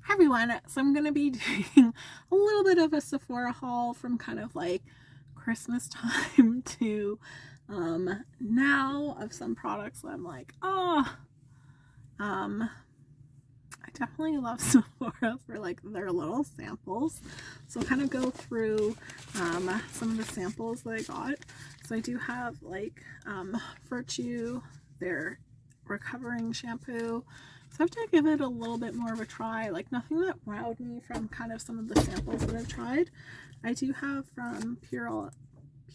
Hi everyone, so I'm going to be doing a little bit of a Sephora haul from kind of like Christmas time to now of some products that I'm like, I definitely love Sephora for like their little samples. So I'll kind of go through some of the samples that I got. So I do have like Virtue, their recovering shampoo. So I have to give it a little bit more of a try. Like nothing that wowed me from kind of some of the samples that I've tried. I do have from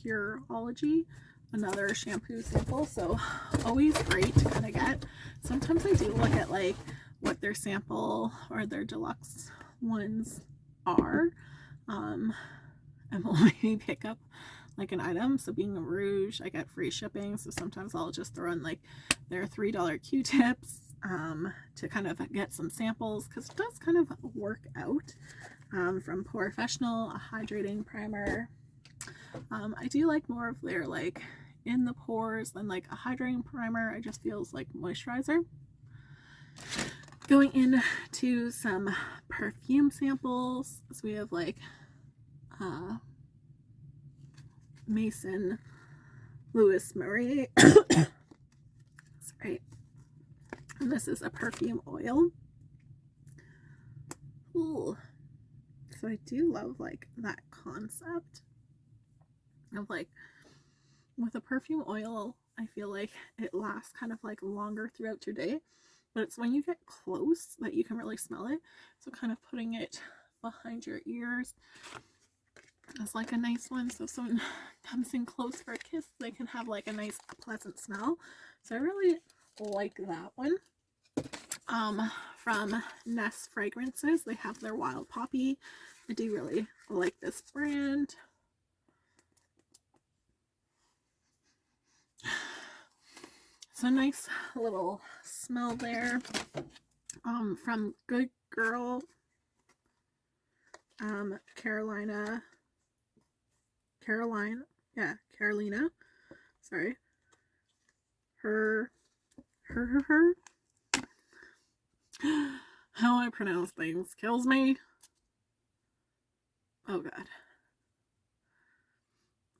Pureology another shampoo sample, so always great to kind of get. Sometimes I do look at like what their sample or their deluxe ones are, and will maybe pick up like an item. So being a Rouge, I get free shipping, so sometimes I'll just throw in like their $3 Q-tips to kind of get some samples, because it does kind of work out. From Porefessional, a hydrating primer. I do like more of their like in the pores than like a hydrating primer. It just feels like moisturizer. Going into some perfume samples, so we have like Maison Louis Marie. Sorry. And this is a perfume oil. Ooh. So I do love like that concept of like with a perfume oil, I feel like it lasts kind of like longer throughout your day, but it's when you get close that you can really smell it. So kind of putting it behind your ears is like a nice one. So if someone comes in close for a kiss, they can have like a nice pleasant smell. So I really like that one. From Nest Fragrances, they have their Wild Poppy. I do really like this brand. So nice little smell there. From Good Girl, Carolina, sorry, her, how I pronounce things kills me. Oh god.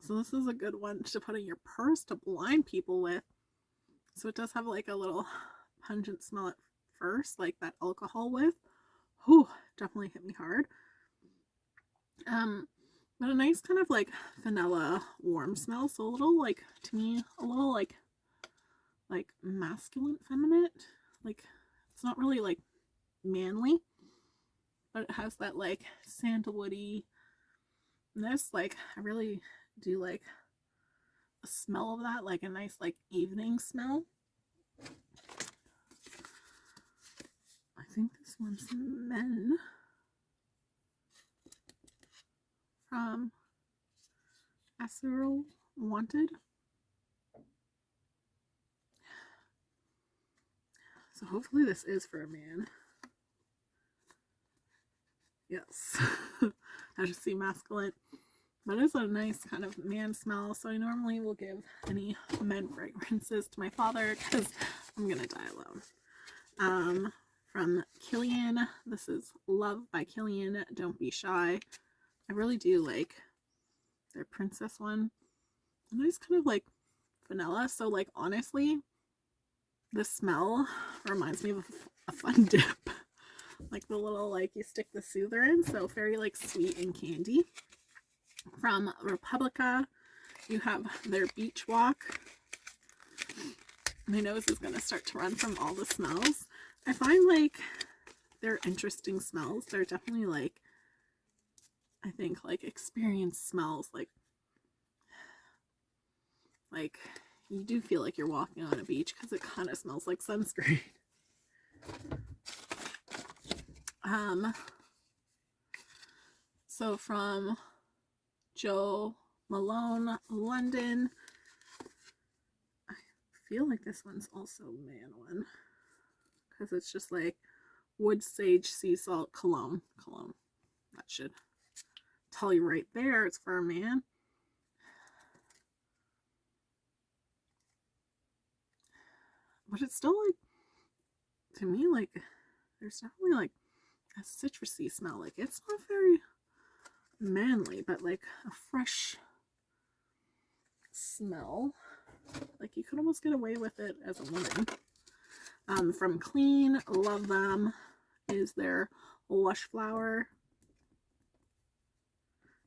So this is a good one to put in your purse to blind people with. So it does have like a little pungent smell at first, like that alcohol whiff. Whew, definitely hit me hard. But a nice kind of like vanilla warm smell. So a little like, to me, a little like masculine, feminine. Like it's not really like manly, but it has that like sandalwoody ness. Like I really do like the smell of that, like a nice like evening smell. I think this one's Men from Acero Wanted. So hopefully this is for a man. Yes. I just see masculine. But it's a nice kind of man smell. So I normally will give any men fragrances to my father because I'm going to die alone. From Kilian, this is Love by Kilian, Don't Be Shy. I really do like their princess one. A nice kind of like vanilla. So like honestly, the smell reminds me of a fun dip. Like the little like you stick the soother in. So very like sweet and candy. From Republica, you have their Beach Walk. My nose is going to start to run from all the smells. I find like they're interesting smells. They're definitely like, I think like experienced smells. Like you do feel like you're walking on a beach because it kind of smells like sunscreen. So from Jo Malone, London. I feel like this one's also a man one because it's just like wood sage sea salt cologne. That should tell you right there it's for a man. But it's still like, to me, like there's definitely like a citrusy smell. Like, it's not very manly, but like a fresh smell. Like, you could almost get away with it as a woman. From Clean, love them, is their Lush Flower.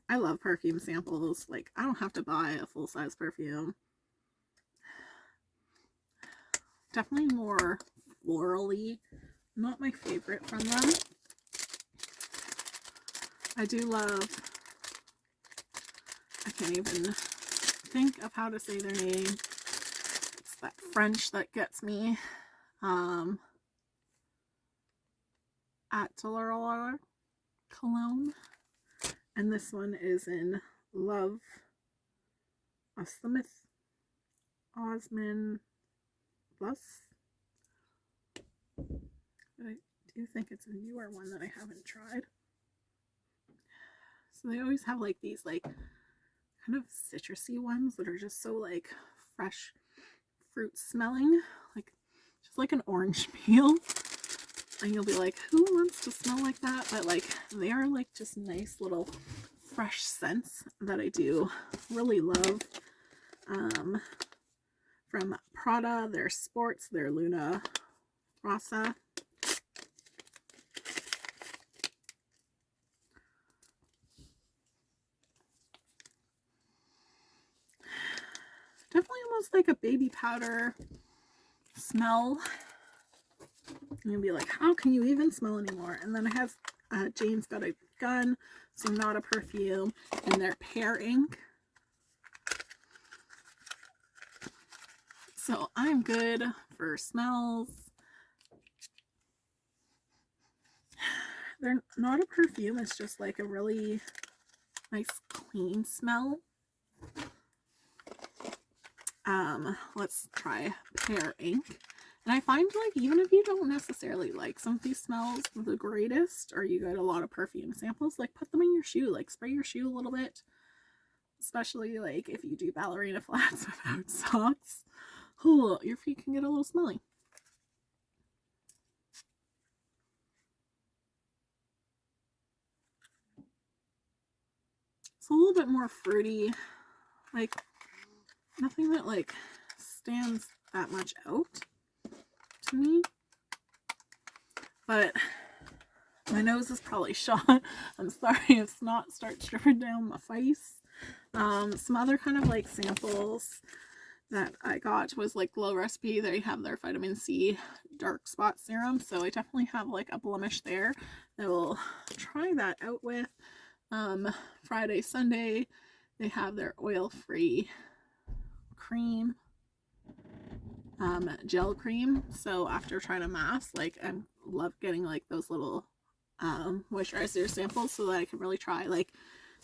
I love perfume samples. Like, I don't have to buy a full-size perfume. Definitely more florally. Not my favorite from them. I do love, I can't even think of how to say their name. It's that French that gets me. Atelier Cologne. And this one is in Love Osmond Plus. But I do think it's a newer one that I haven't tried. So they always have like these like kind of citrusy ones that are just so like fresh fruit smelling, like just like an orange peel. And you'll be like, who wants to smell like that? But like, they are like just nice little fresh scents that I do really love. From Prada, their Sports, their Luna Rossa. Definitely almost like a baby powder smell. And you'll be like, how can you even smell anymore? And then it has Jane's Got a Gun, so not a perfume, and their Pear Ink. So I'm good for smells. They're not a perfume, it's just like a really nice clean smell. Let's try Pear Ink. And I find like even if you don't necessarily like some of these smells the greatest, or you get a lot of perfume samples, like put them in your shoe, like spray your shoe a little bit. Especially like if you do ballerina flats without socks. Oh, your feet can get a little smelly. It's a little bit more fruity, like nothing that like stands that much out to me. But my nose is probably shot. I'm sorry if snot starts dripping down my face. Some other kind of like samples that I got was like Glow Recipe. They have their vitamin C dark spot serum, so I definitely have like a blemish there that we'll try that out with. Friday, Sunday, they have their oil-free cream, gel cream. So after trying a mask, like I love getting like those little moisturizer samples so that I can really try like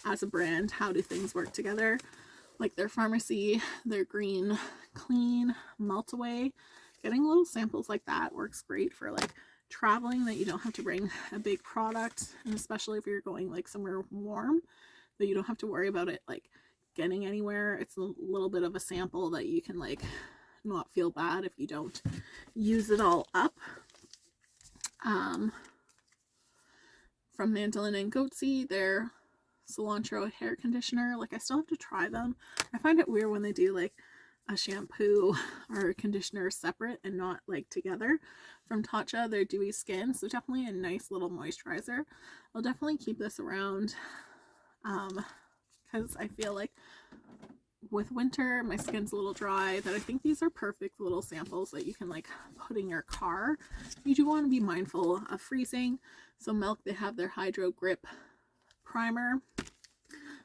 as a brand how do things work together. Like their Pharmacy, their Green Clean Melt Away. Getting little samples like that works great for like traveling, that you don't have to bring a big product, and especially if you're going like somewhere warm, that you don't have to worry about it like getting anywhere. It's a little bit of a sample that you can like not feel bad if you don't use it all up. From Mandolin and Goatsy, their cilantro hair conditioner. Like I still have to try them. I find it weird when they do like a shampoo or a conditioner separate and not like together. From Tatcha, their Dewy Skin, so definitely a nice little moisturizer. I'll definitely keep this around because I feel like with winter my skin's a little dry, that I think these are perfect little samples that you can like put in your car. You do want to be mindful of freezing. So Milk, they have their Hydro Grip Primer.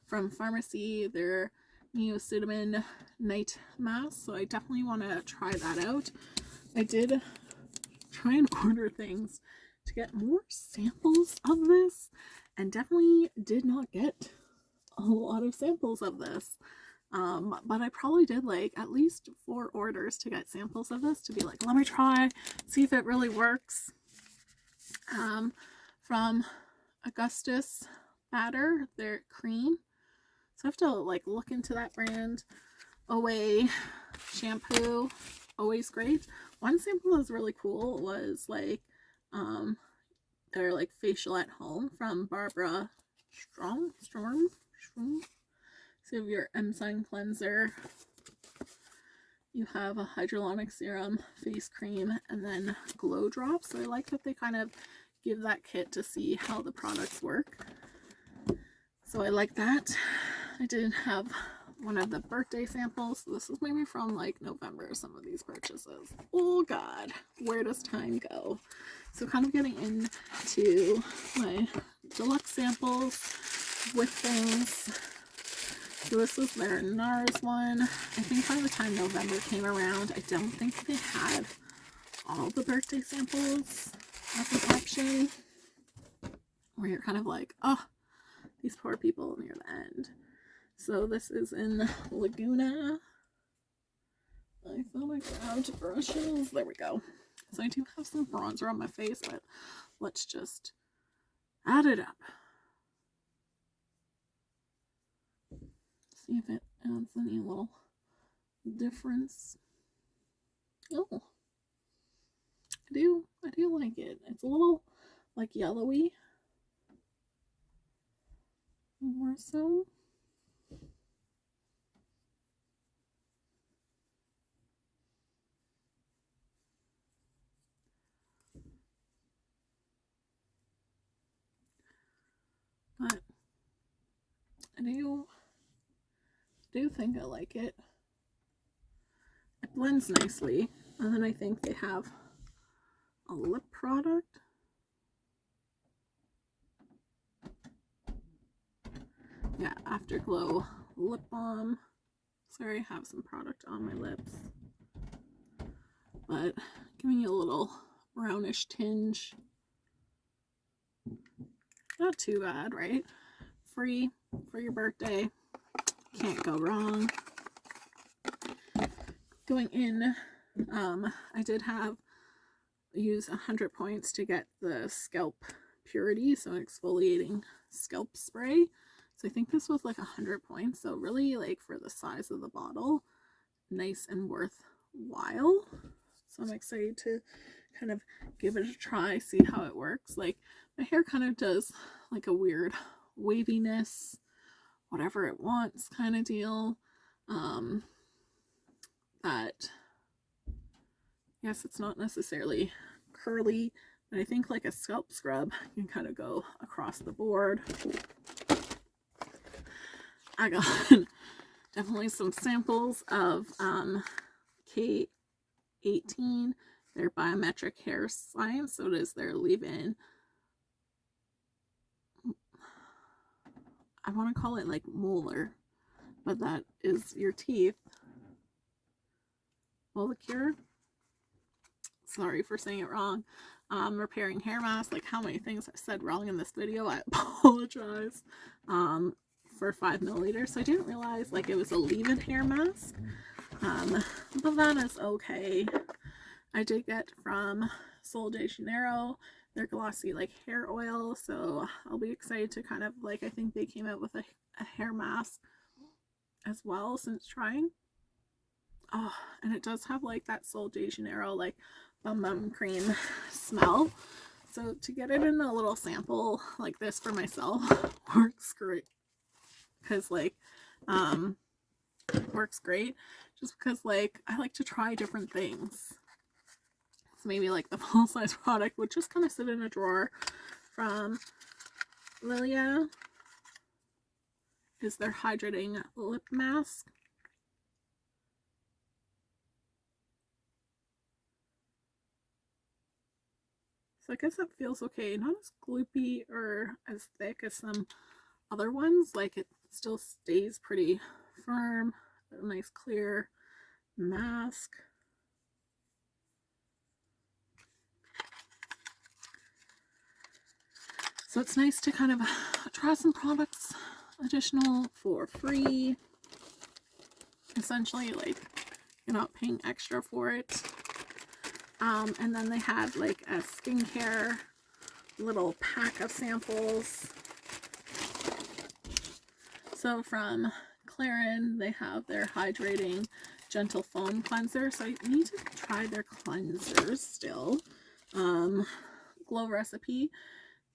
From Pharmacy, their Neocidamine Night Mask, so I definitely want to try that out. I did try and order things to get more samples of this, and definitely did not get a lot of samples of this. But I probably did like at least 4 orders to get samples of this, to be like, let me try, see if it really works. From Augustus Batter, their cream. So I have to like look into that brand. Away shampoo, always great. One sample that was really cool was like They're like facial at home from Barbara Storm. So you have your enzyme cleanser. You have a hyaluronic serum, face cream, and then glow drops. So I like that they kind of give that kit to see how the products work. So I like that. I did have one of the birthday samples. This is maybe from like November, some of these purchases. Oh God, where does time go? So kind of getting into my deluxe samples with things. So this was their Nars one. I think by the time November came around, I don't think they had all the birthday samples as an option. Where you're kind of like, oh, these poor people near the end. So this is in Laguna. I thought I grabbed brushes. There we go. So I do have some bronzer on my face, but let's just add it up. See if it adds any little difference. Oh, I do like it. It's a little like yellowy. More so. But I do think I like it. It blends nicely. And then I think they have a lip product. Yeah, Afterglow Lip Balm. Sorry, I have some product on my lips. But giving you a little brownish tinge. Not too bad, right? Free for your birthday. Can't go wrong. Going in, I did use 100 points to get the Scalp Purity, so exfoliating scalp spray. So I think this was like 100 points. So really, like, for the size of the bottle, nice and worthwhile. So I'm excited to kind of give it a try, see how it works. Like, my hair kind of does like a weird waviness, whatever it wants kind of deal. That, yes, it's not necessarily curly, but I think like a scalp scrub can kind of go across the board. I got definitely some samples of K18, their biometric hair science. So it is their leave-in. I want to call it like molar, but that is your teeth. Molicure. Sorry for saying it wrong. Repairing hair mask. Like, how many things I said wrong in this video? I apologize. For 5 milliliters. So I didn't realize like it was a leave-in hair mask. But that is okay. I did get from Sol de Janeiro their glossy like hair oil, so I'll be excited to kind of like, I think they came out with a hair mask as well since trying. Oh, and it does have like that Sol de Janeiro like bum cream smell. So to get it in a little sample like this for myself works great. Because like works great just because like I like to try different things. So maybe like the full size product would just kind of sit in a drawer. From Lilia is their hydrating lip mask. So I guess it feels okay. Not as gloopy or as thick as some other ones. Like, it still stays pretty firm. A nice clear mask. So it's nice to kind of try some products additional for free. Essentially, like, you're not paying extra for it. And then they had like a skincare little pack of samples. So from Clarin, they have their Hydrating Gentle Foam Cleanser. So I need to try their cleansers still. Glow Recipe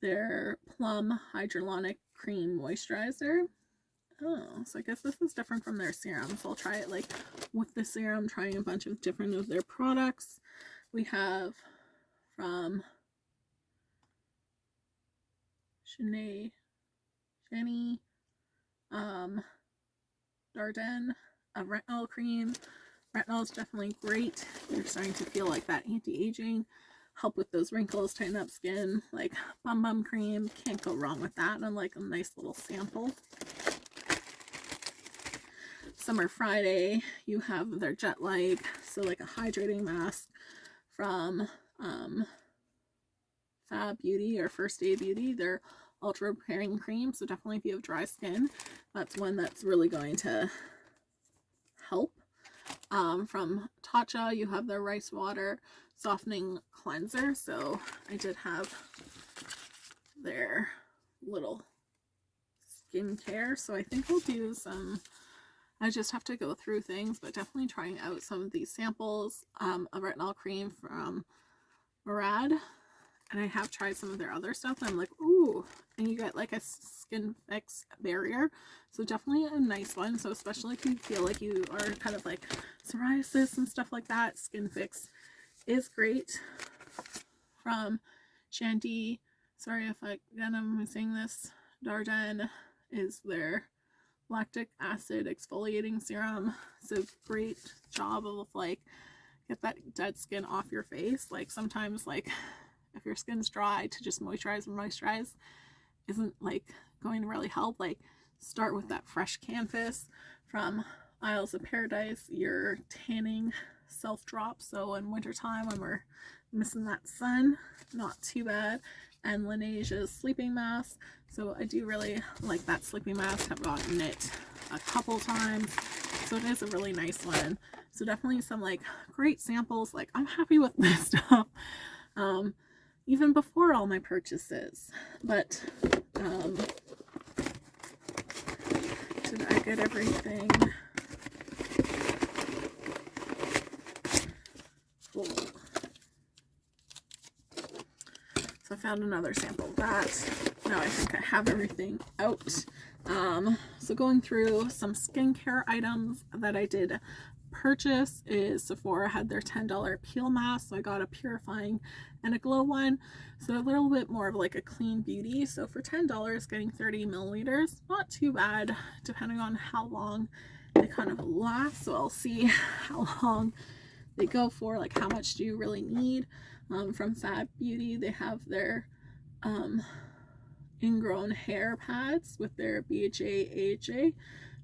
their Plum Hyaluronic Cream Moisturizer. Oh, so I guess this is different from their serum. So I'll try it like with the serum, trying a bunch of different of their products. We have from Jenny Darden, a retinol cream. Retinol is definitely great. You're starting to feel like that anti-aging, help with those wrinkles, tighten up skin. Like bum cream, can't go wrong with that. And like a nice little sample. Summer Friday, you have their Jet Lag, so like a hydrating mask from Fab Beauty or First Day Beauty. They're ultra repairing cream, so definitely if you have dry skin, that's one that's really going to help. From Tatcha, you have their rice water softening cleanser. So I did have their little skincare, so I think I'll do some, I just have to go through things, but definitely trying out some of these samples. A retinol cream from Murad, and I have tried some of their other stuff, and I'm like, ooh, and you get like a skin fix barrier, so definitely a nice one. So especially if you feel like you are kind of like psoriasis and stuff like that, skin fix is great. From Shanti, sorry if I'm saying this, Darden, is their lactic acid exfoliating serum. So great job of like get that dead skin off your face. Like sometimes like if your skin's dry, to just moisturize isn't like going to really help. Like start with that fresh canvas. From Isles of Paradise, your tanning self drop, so in wintertime when we're missing that sun, not too bad. And Lanasia's sleeping mask, so I do really like that sleeping mask. I've gotten it a couple times, so it is a really nice one. So definitely some like great samples. Like I'm happy with this stuff even before all my purchases. But did I get everything? Cool. So I found another sample of that. Now I think I have everything out. So going through some skincare items that I did purchase is Sephora had their $10 peel mask. So I got a purifying and a glow one. So a little bit more of like a clean beauty. So for $10, getting 30 milliliters, not too bad, depending on how long they kind of last. So I'll see how long they go for, like how much do you really need. From Fab Beauty, they have their ingrown hair pads with their BHA AHA.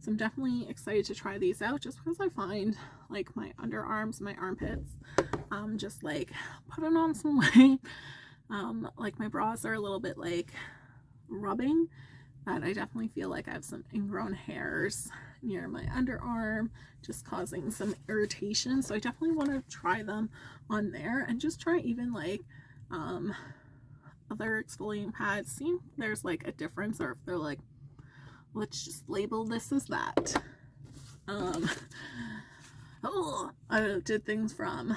So I'm definitely excited to try these out, just because I find like my underarms, my armpits, just like putting on some weight. Like my bras are a little bit like rubbing, but I definitely feel like I have some ingrown hairs near my underarm, just causing some irritation. So I definitely want to try them on there and just try even like other exfoliating pads, see if there's like a difference, or if they're like, let's just label this as that. Oh, I did things from a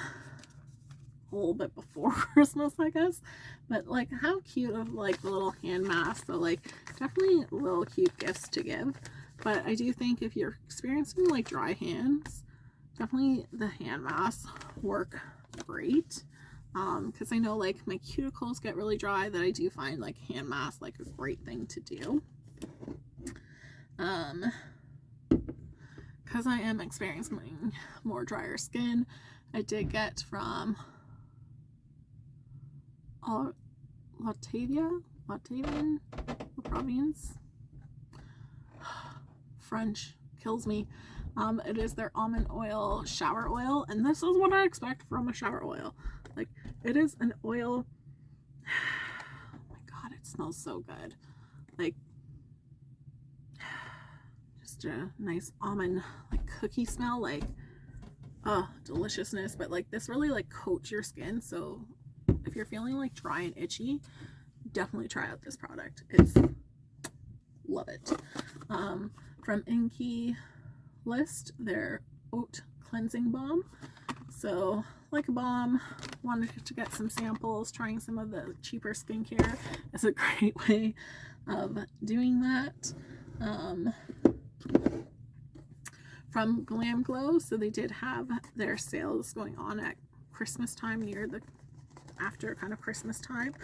little bit before Christmas, I guess, but like how cute of like the little hand mask. So like definitely little cute gifts to give. But I do think if you're experiencing like dry hands, definitely the hand masks work great. Because I know like my cuticles get really dry, that I do find like hand masks like a great thing to do. Because I am experiencing more drier skin, I did get from Latavian province. French kills me. It is their Almond Oil Shower Oil, and this is what I expect from a shower oil. Like, it is an oil. Oh my god, it smells so good. Like, just a nice almond like cookie smell, like deliciousness. But like this really like coats your skin, so if you're feeling like dry and itchy, definitely try out this product. It's love it. From Inky List, their oat cleansing balm. So like a bomb, wanted to get some samples. Trying some of the cheaper skincare is a great way of doing that. From Glamglow, so they did have their sales going on at Christmas time, after kind of Christmas time,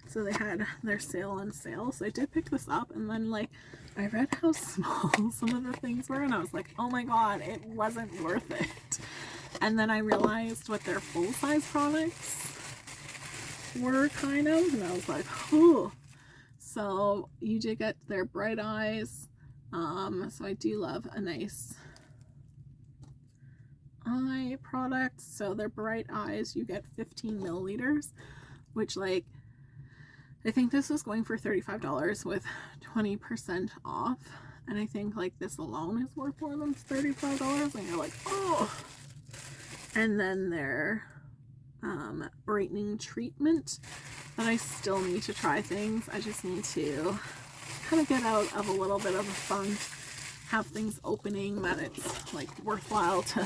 so they had their sale on sale. So I did pick this up, and then like I read how small some of the things were, and I was like, oh my god, it wasn't worth it. And then I realized what their full-size products were kind of, and I was like, oh. So you did get their Bright Eyes. So I do love a nice eye product. So their Bright Eyes, you get 15 milliliters, which like I think this was going for $35 with 20% off, and I think like this alone is worth more than $35, and you're like, oh. And then their brightening treatment, that I still need to try things. I just need to kind of get out of a little bit of a funk, have things opening that it's like worthwhile to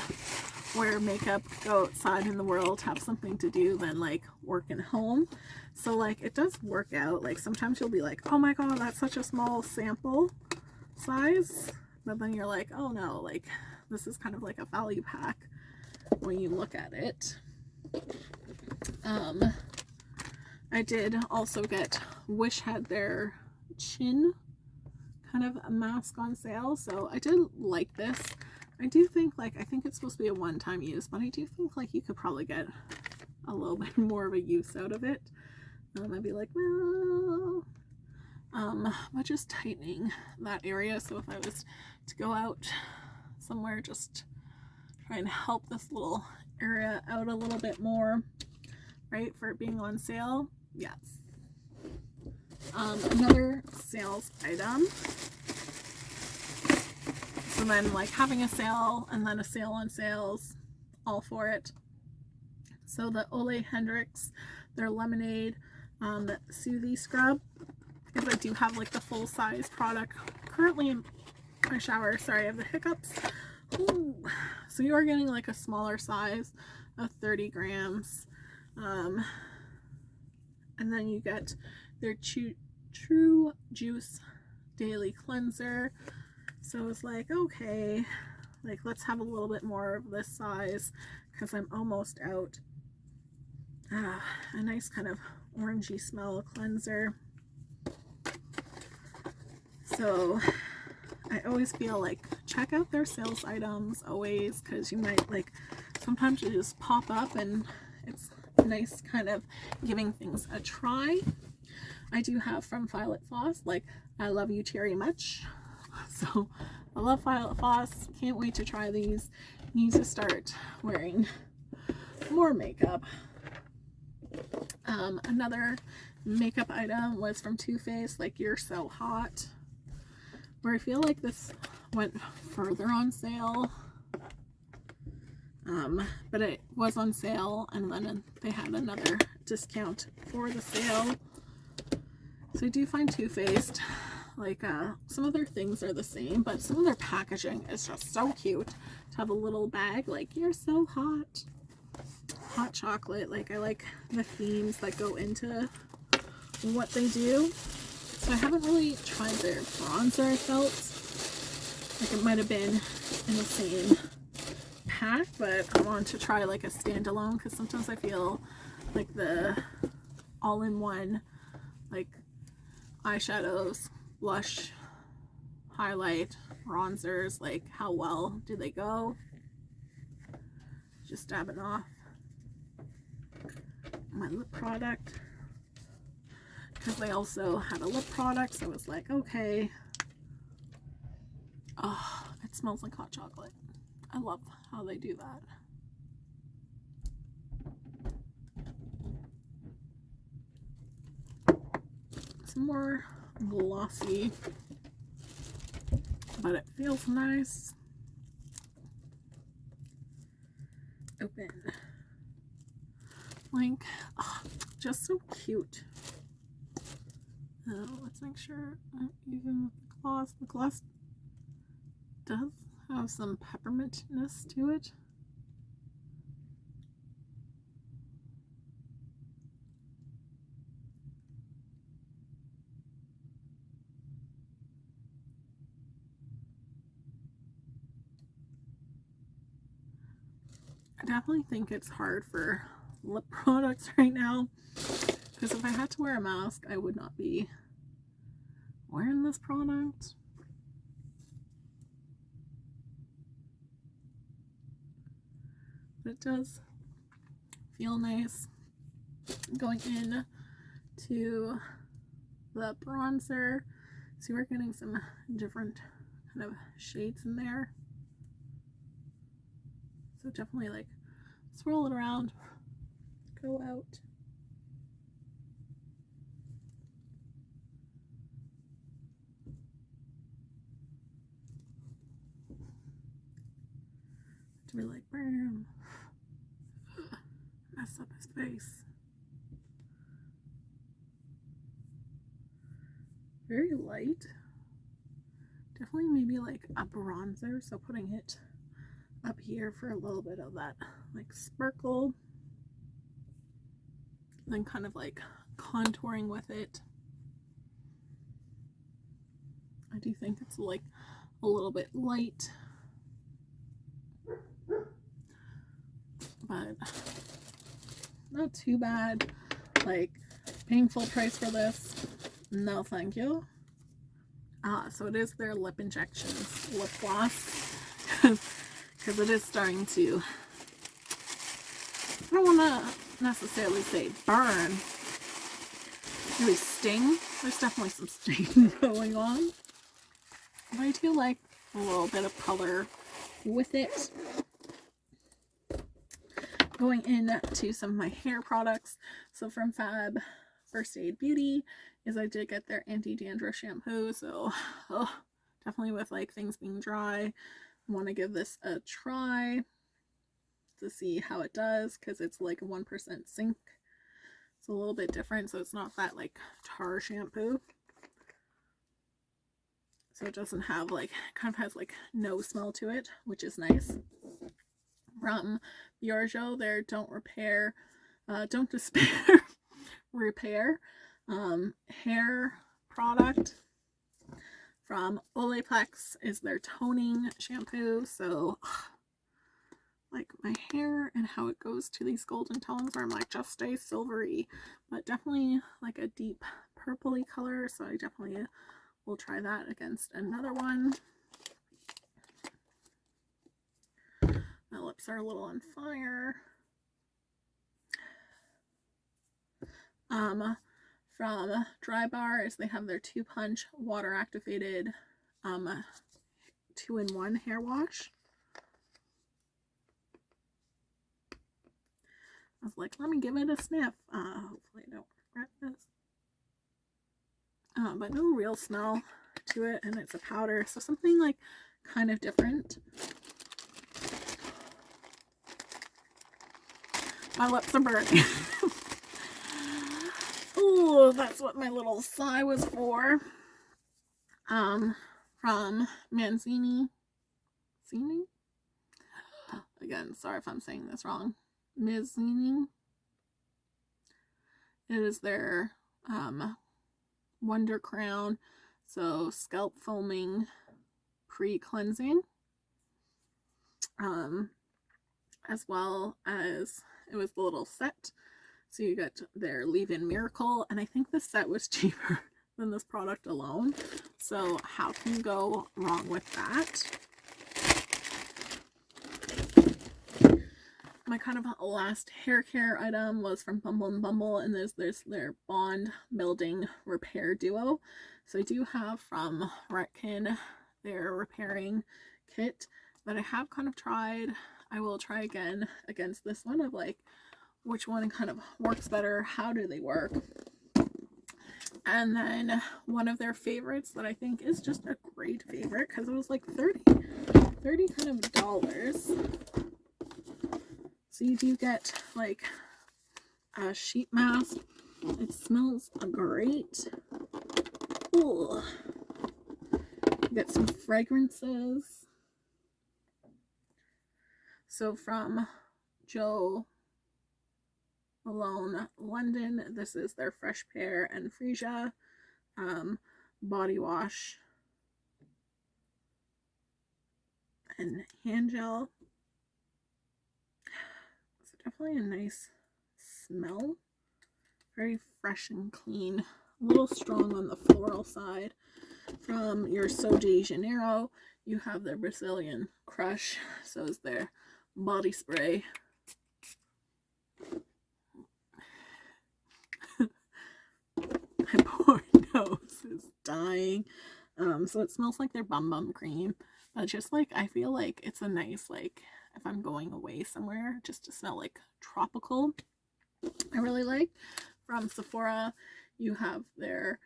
wear makeup, go outside in the world, have something to do than like work at home. So like it does work out. Like sometimes you'll be like, oh my god, that's such a small sample size, but then you're like, oh no, like this is kind of like a value pack when you look at it. I did also get, Wish had their chin kind of a mask on sale, so I did like this. I do think like, I think it's supposed to be a one-time use, but I do think like you could probably get a little bit more of a use out of it. I'd be like, well, but just tightening that area. So if I was to go out somewhere, just try and help this little area out a little bit more, right, for it being on sale. Yes. Another sales item. So then like having a sale and then a sale on sales, all for it. So the Ole Hendricks, their lemonade Soothie scrub, because I do have like the full size product currently in my shower. Sorry, I have the hiccups. Ooh. So you are getting like a smaller size of 30 grams. And then you get their True Juice Daily Cleanser. So it's like, okay, like let's have a little bit more of this size because I'm almost out. A nice kind of orangey smell cleanser. So I always feel like check out their sales items always, because you might like sometimes you just pop up and it's nice kind of giving things a try. I do have from Violet Floss, like I love you cherry much. So I love Violet Floss, can't wait to try these. Need to start wearing more makeup. Another makeup item was from Too Faced, like You're So Hot, where I feel like this went further on sale, but it was on sale and then they had another discount for the sale. So I do find Too Faced, like some of their things are the same, but some of their packaging is just so cute to have a little bag like You're So Hot. Hot chocolate, like I like the themes that go into what they do. So I haven't really tried their bronzer. I felt like it might have been in the same pack, but I want to try like a standalone because sometimes I feel like the all-in-one like eyeshadows, blush, highlight, bronzers, like how well do they go? Just dabbing off my lip product, because they also had a lip product, so it's like, okay. Oh, it smells like hot chocolate. I love how they do that. It's more glossy, but it feels nice. Open. Like, oh, just so cute. Let's make sure even with the gloss does have some peppermintness to it. I definitely think it's hard for lip products right now, because if I had to wear a mask, I would not be wearing this product. But it does feel nice. Going in to the bronzer, so we're getting some different kind of shades in there. So definitely like swirl it around, go out. To be like, bam, mess up his face. Very light. Definitely maybe like a bronzer, so putting it up here for a little bit of that like sparkle. Then kind of like contouring with it. I do think it's like a little bit light, but not too bad. Like, paying full price for this, no thank you. So it is their lip injections lip gloss, because it is starting to, I don't want to necessarily say burn, maybe sting. There's definitely some sting going on, but I do like a little bit of color with it. Going into some of my hair products, so from Fab First Aid Beauty is I did get their Anti-Dandruff Shampoo, so definitely with like things being dry, I want to give this a try to see how it does, because it's like a 1% zinc. It's a little bit different, so it's not that like tar shampoo. So it doesn't have like, kind of has like no smell to it, which is nice. From Biorgio, their Don't Despair Repair hair product. From Olaplex is their toning shampoo. So like my hair and how it goes to these golden tones where I'm like, just stay silvery, but definitely like a deep purpley color. So I definitely will try that against another one. My lips are a little on fire. From Dry Bar is they have their 2-punch water activated 2-in-1 hair wash. I was like, let me give it a sniff. Hopefully I don't regret this. But no real smell to it, and it's a powder, so something like kind of different. My lips are burning. Oh, that's what my little sigh was for. From Manzini. Again, sorry if I'm saying this wrong. Mazzini. It is their Wonder Crown, so scalp foaming pre-cleansing, as well as it was the little set, so you get their leave-in miracle, and I think this set was cheaper than this product alone, so how can you go wrong with that? My kind of last hair care item was from Bumble & Bumble, and there's their Bond Building Repair Duo. So I do have from Retkin their repairing kit that I have kind of tried. I will try again against this one of like which one kind of works better, how do they work. And then one of their favorites that I think is just a great favorite, because it was like 30 kind of dollars. So you do get like a sheet mask. It smells great. Ooh. You get some fragrances. So from Jo Malone London, this is their Fresh Pear and Freesia body wash and hand gel. definitely a nice smell. Very fresh and clean. A little strong on the floral side. From your So de Janeiro, you have their Brazilian Crush. So is their body spray. My poor nose is dying. So it smells like their Bum Bum Cream. But just like, I feel like it's a nice, like, if I'm going away somewhere, just to smell like tropical. I really like. From Sephora, you have their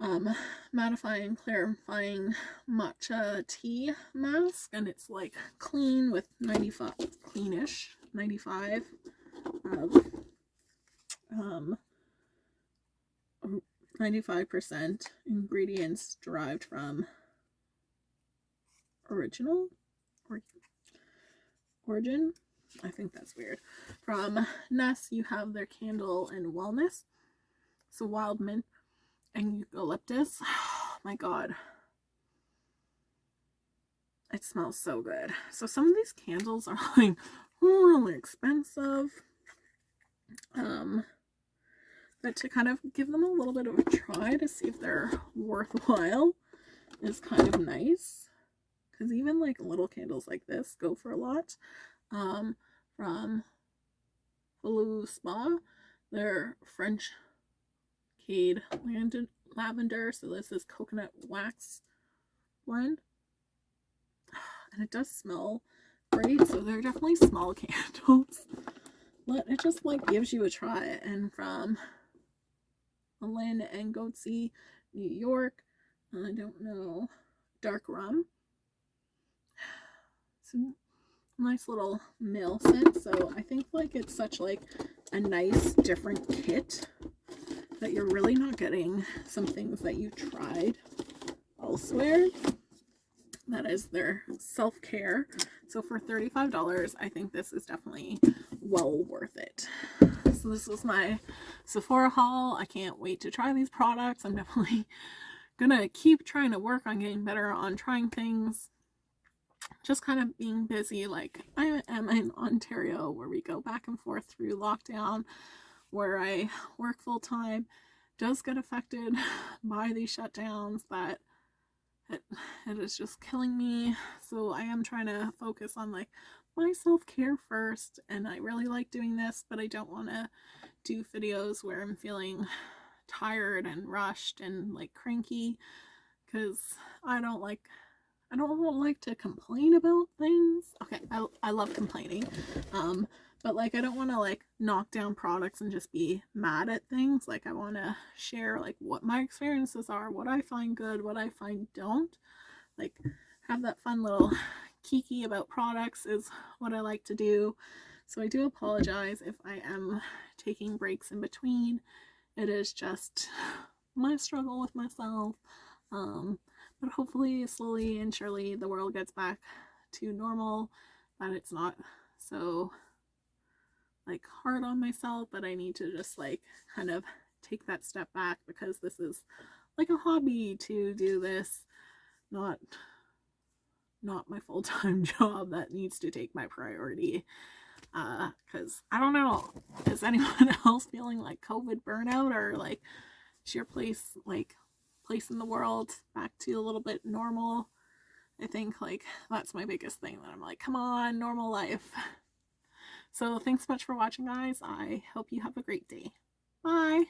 mattifying, clarifying matcha tea mask, and it's like clean with 95, cleanish, 95 of 95% ingredients derived from origin. I think that's weird. From Ness, you have their Candle and Wellness. So wild mint and eucalyptus. Oh my god. It smells so good. So some of these candles are like really expensive. But to kind of give them a little bit of a try to see if they're worthwhile is kind of nice. Because even like little candles like this go for a lot. From Blue Spa, they're French Cade Lavender. So this is coconut wax blend. And it does smell great. So they're definitely small candles. But it just like gives you a try. And from Lynn and Goatsy, New York, I don't know, Dark Rum. So nice little male scent. So I think like it's such like a nice different kit that you're really not getting some things that you tried elsewhere. That is their self-care. So for $35, I think this is definitely well worth it. So this was my Sephora haul. I can't wait to try these products. I'm definitely gonna keep trying to work on getting better on trying things. Just kind of being busy. Like I am in Ontario where we go back and forth through lockdown, where I work full time, does get affected by these shutdowns that it is just killing me. So I am trying to focus on like my self-care first, and I really like doing this, but I don't want to do videos where I'm feeling tired and rushed and like cranky, because I don't like to complain about things. Okay, I love complaining, but like I don't want to like knock down products and just be mad at things. Like I want to share like what my experiences are, what I find good, what I find don't. Like have that fun little kiki about products is what I like to do. So I do apologize if I am taking breaks in between. It is just my struggle with myself. But hopefully slowly and surely the world gets back to normal, that it's not so like hard on myself, but I need to just like kind of take that step back, because this is like a hobby to do this, not my full-time job that needs to take my priority. Because I don't know, is anyone else feeling like COVID burnout, or like is your place in the world back to a little bit normal? I think like that's my biggest thing, that I'm like, come on, normal life. So thanks so much for watching, guys. I hope you have a great day. Bye.